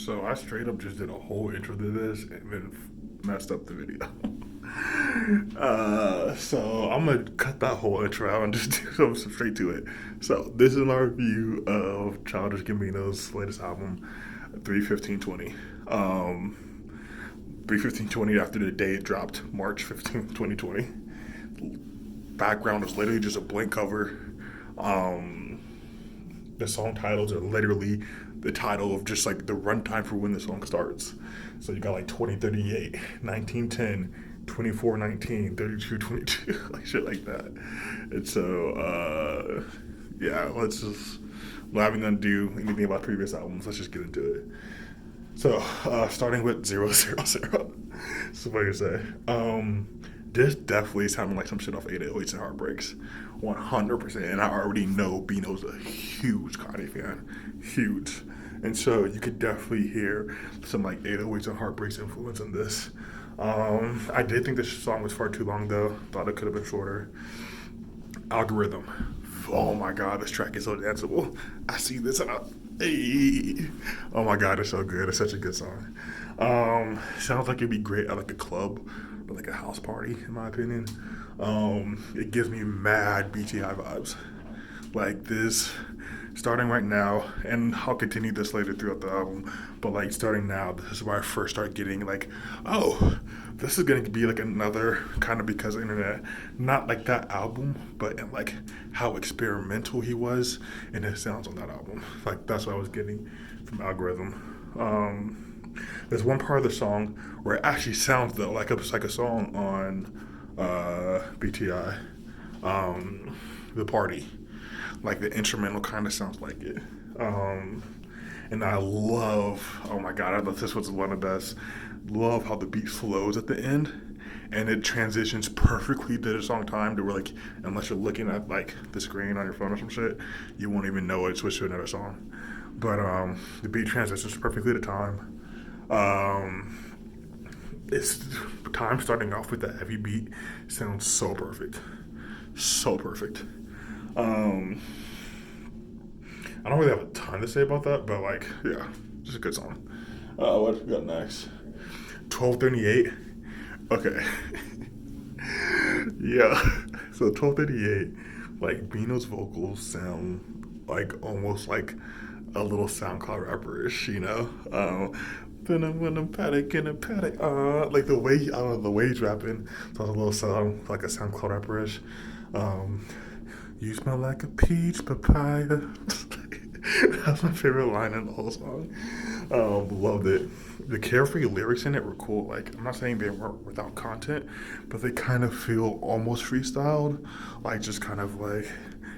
So I straight up just did a whole intro to this and then messed up the video. So I'm gonna cut that whole intro out and just do something straight to it. So this is my review of Childish Gambino's latest album, 3/15/20. 3/15/20 after the day it dropped, March 15th, 2020. Background was literally just a blank cover. The song titles are literally the title of just like the runtime for when the song starts. So you got like 2038, 1910, 2419, 3222, like shit like that. And so, yeah, let's just, not having to do anything about previous albums, let's just get into it. So, starting with 000, so what you say. This definitely sounded like some shit off 808s and Heartbreaks. 100%. And I already know Bino's a huge Kanye fan. Huge. And so you could definitely hear some like 808s and Heartbreaks influence in this. I did think this song was far too long though. Thought it could have been shorter. Algorithm. Oh my god, this track is so danceable. I see this and hey. Oh my god, it's so good. It's such a good song. Sounds like it'd be great at like a club or like a house party, in my opinion. It gives me mad BTI vibes. Like this, starting right now, and I'll continue this later throughout the album, but like starting now, this is where I first start getting like, oh, this is gonna be like another kind of Because of the Internet, not like that album, but in like how experimental he was in his sounds on that album. Like that's what I was getting from Algorithm. There's one part of the song where it actually sounds though like it's like a song on BTI, The Party. Like the instrumental kind of sounds like it. And I love, oh my god, I thought this was one of the best. Love how the beat flows at the end and it transitions perfectly to the song time to where like, unless you're looking at like the screen on your phone or some shit, you won't even know it switched to another song. But the beat transitions perfectly to time. It's time starting off with that heavy beat sounds so perfect. So perfect. I don't really have a ton to say about that, but like, yeah, just a good song. What we got next? 1238. Okay. Yeah. So 1238, like Bino's vocals sound like almost like a little SoundCloud rapperish, you know? When I'm paddock in a paddock, like the way I don't know the way he's rapping, sounds a little sound like a SoundCloud rapperish. You smell like a peach papaya. That's my favorite line in the whole song. Loved it. The carefree lyrics in it were cool. Like I'm not saying they were without content, but they kind of feel almost freestyled, like just kind of like.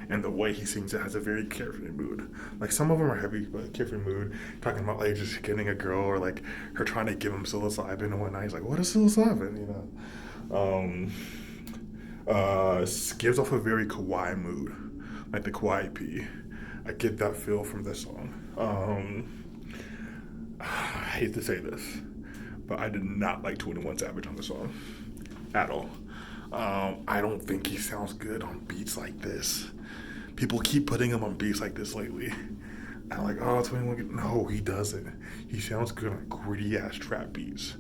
And the way he sings it has a very carefree mood. Like some of them are heavy, but carefree mood. Talking about like just getting a girl or like her trying to give him psilocybin and whatnot. He's like, "What is psilocybin?" You know. Gives off a very Kawhi mood, like the Kawhi P. I get that feel from this song. I hate to say this, but I did not like 21 Savage on the song at all. I don't think he sounds good on beats like this. People keep putting him on beats like this lately. I'm like, oh, 21. No, he doesn't. He sounds good on gritty ass trap beats.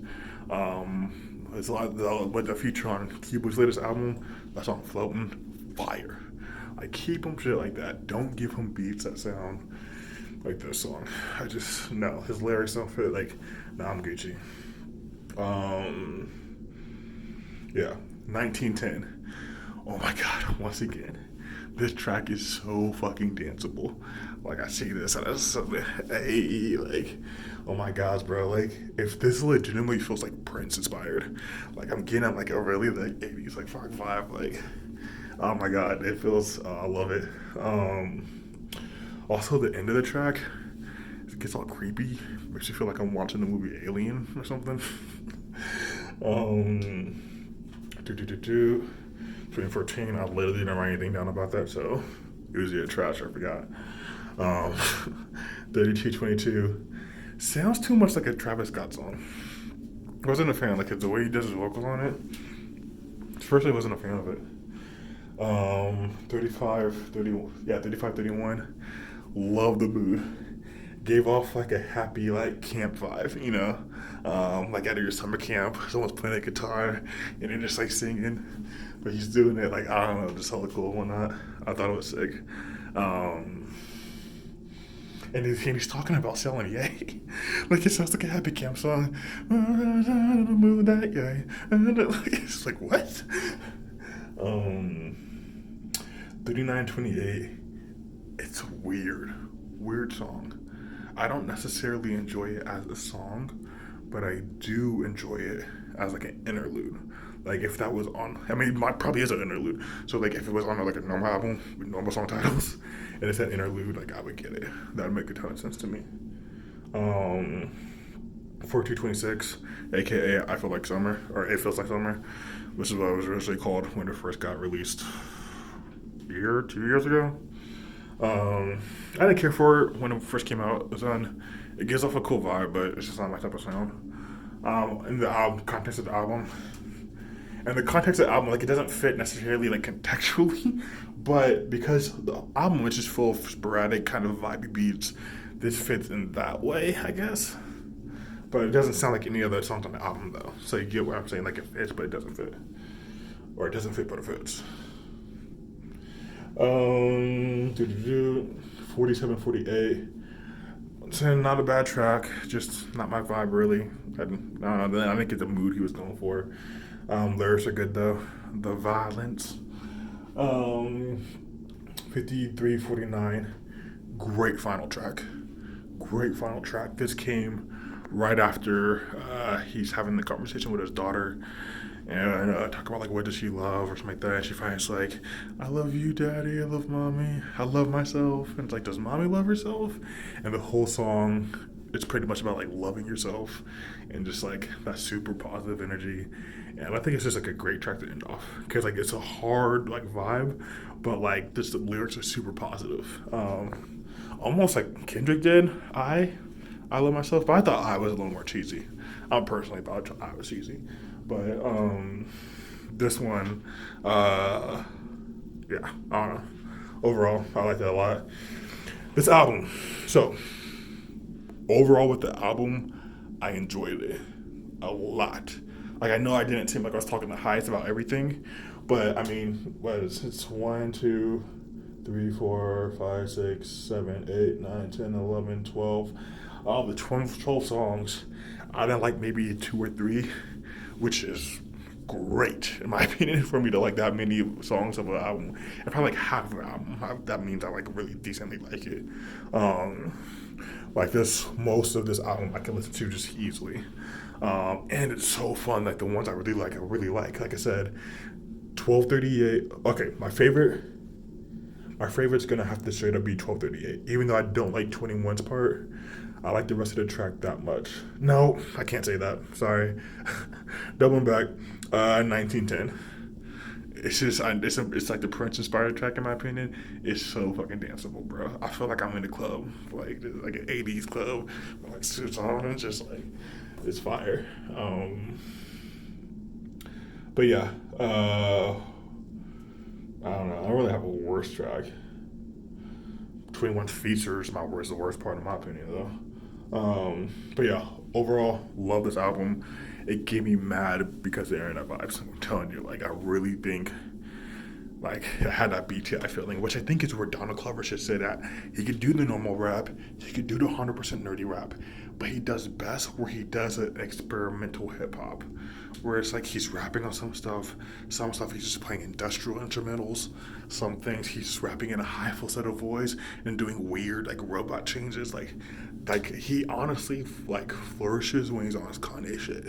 There's a lot with the feature on Cuba's latest album. That song "Floating," fire. Like keep him shit like that. Don't give him beats that sound like this song. I just no, his lyrics don't fit. Like, nah, I'm Gucci. Yeah, 1910. Oh my god, once again, this track is so fucking danceable. Like I see this and it's so, hey, like, oh my gosh, bro. Like, if this legitimately feels like Prince inspired, like I'm getting like a really like 80s like funk vibe, like, oh my god, it feels. I love it. Also, the end of the track, it gets all creepy. Makes you feel like I'm watching the movie Alien or something. Do do do do. 2014. I literally didn't write anything down about that, so it was trash. I forgot. 3222 sounds too much like a Travis Scott song. I wasn't a fan. Like the way he does his vocals on it. Firstly, I wasn't a fan of it. 35, 31. Yeah, 35, 31. Love the mood. gave off like a happy like camp vibe, you know, like at your summer camp, someone's playing a guitar and they're just like singing, but he's doing it like I don't know, just hella cool and whatnot. I thought it was sick. And he's talking about selling yay. Like it sounds like a happy camp song. Move that yay. It's like what? 3928. It's a weird song. I don't necessarily enjoy it as a song, but I do enjoy it as like an interlude. Like if that was on, I mean, it probably is an interlude. So like if it was on like a normal album with normal song titles, and it's an interlude, like I would get it. That would make a ton of sense to me. 4226, aka I Feel Like Summer, or It Feels Like Summer, which is what it was originally called when it first got released 2 years ago. I didn't care for it when it first came out. It gives off a cool vibe, but it's just not my type of sound. In the context of the album, like it doesn't fit necessarily like contextually, but because the album is just full of sporadic kind of vibey beats, this fits in that way, I guess. But it doesn't sound like any other songs on the album though. So you get what I'm saying? Like it fits, but it doesn't fit, or it doesn't fit, but it fits. 4748. It's not a bad track, just not my vibe really. I don't know, I didn't get the mood he was going for. Lyrics are good though. The violence. 5349. Great final track. This came right after he's having the conversation with his daughter. And talk about like what does she love or something like that. And she finds like, I love you, daddy. I love mommy. I love myself. And it's like, does mommy love herself? And the whole song, it's pretty much about like loving yourself and just like that super positive energy. And I think it's just like a great track to end off because like it's a hard like vibe, but like just the lyrics are super positive. Almost like Kendrick did. I love myself, but I thought I was a little more cheesy. I personally thought I was cheesy. But this one, yeah, I don't know. Overall, I like that a lot. This album. So, overall with the album, I enjoyed it a lot. Like, I know I didn't seem like I was talking the highest about everything, but I mean, it's 1, 2, 3, 4, 5, 6, 7, 8, 9, 10, 11, 12. All the 12 songs, I didn't like maybe 2 or 3, which is great in my opinion for me to like that many songs of an album. And probably like half of an album. That means I like really decently like it. Like most of this album I can listen to just easily. And it's so fun. Like the ones I really like. Like I said, 1238. Okay, my favorite's gonna have to straight up be 1238. Even though I don't like 21's part, I like the rest of the track that much. No, I can't say that. Sorry. Doubling back. 1910. It's just, it's like the Prince inspired track in my opinion. It's so fucking danceable, bro. I feel like I'm in a club, like an 80s club, with like suits on, and just like, it's fire. But yeah, I don't know. I don't really have a worst track. 21 features is the worst part in my opinion though. But yeah, overall, love this album. It gave me mad because of the internet vibes. I'm telling you, like I really think like I had that BTI feeling, which I think is where Donald Glover should say that. He could do the normal rap, he could do the 100% nerdy rap, but he does best where he does an experimental hip hop, where it's like he's rapping on some stuff he's just playing industrial instrumentals, some things he's just rapping in a high falsetto voice and doing weird like robot changes, like he honestly like flourishes when he's on his Kanye shit,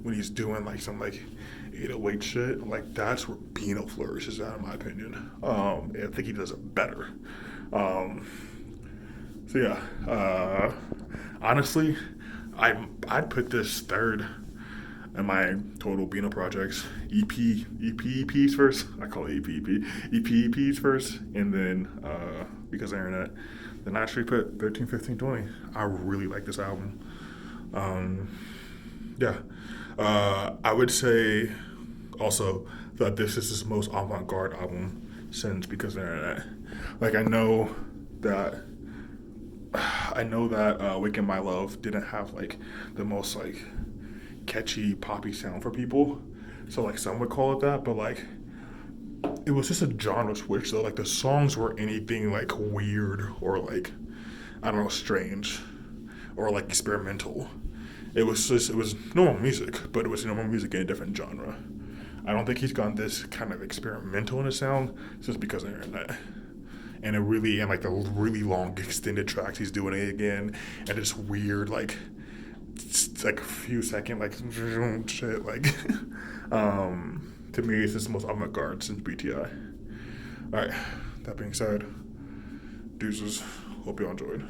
when he's doing like some like 808 shit, like that's where Bino flourishes at in my opinion. And I think he does it better. So yeah, honestly, I'd put this third in my total Bino projects. EPs first. I call it EPs first, and then because of internet, then I actually put 13, 15, 20. I really like this album. Yeah, I would say also that this is his most avant-garde album since Because of the Internet. Like I know that I know that Waking My Love didn't have like the most like catchy poppy sound for people, so like some would call it that, but like it was just a genre switch though. Like the songs were anything like weird or like I don't know, strange or like experimental. It was normal music, but it was normal music in a different genre. I don't think he's gone this kind of experimental in his sound just because of the internet. And like the really long extended tracks he's doing it again, and just weird like a few second like shit like to me it's just the most avant-garde since BTI. All right, that being said, deuces. Hope you all enjoyed.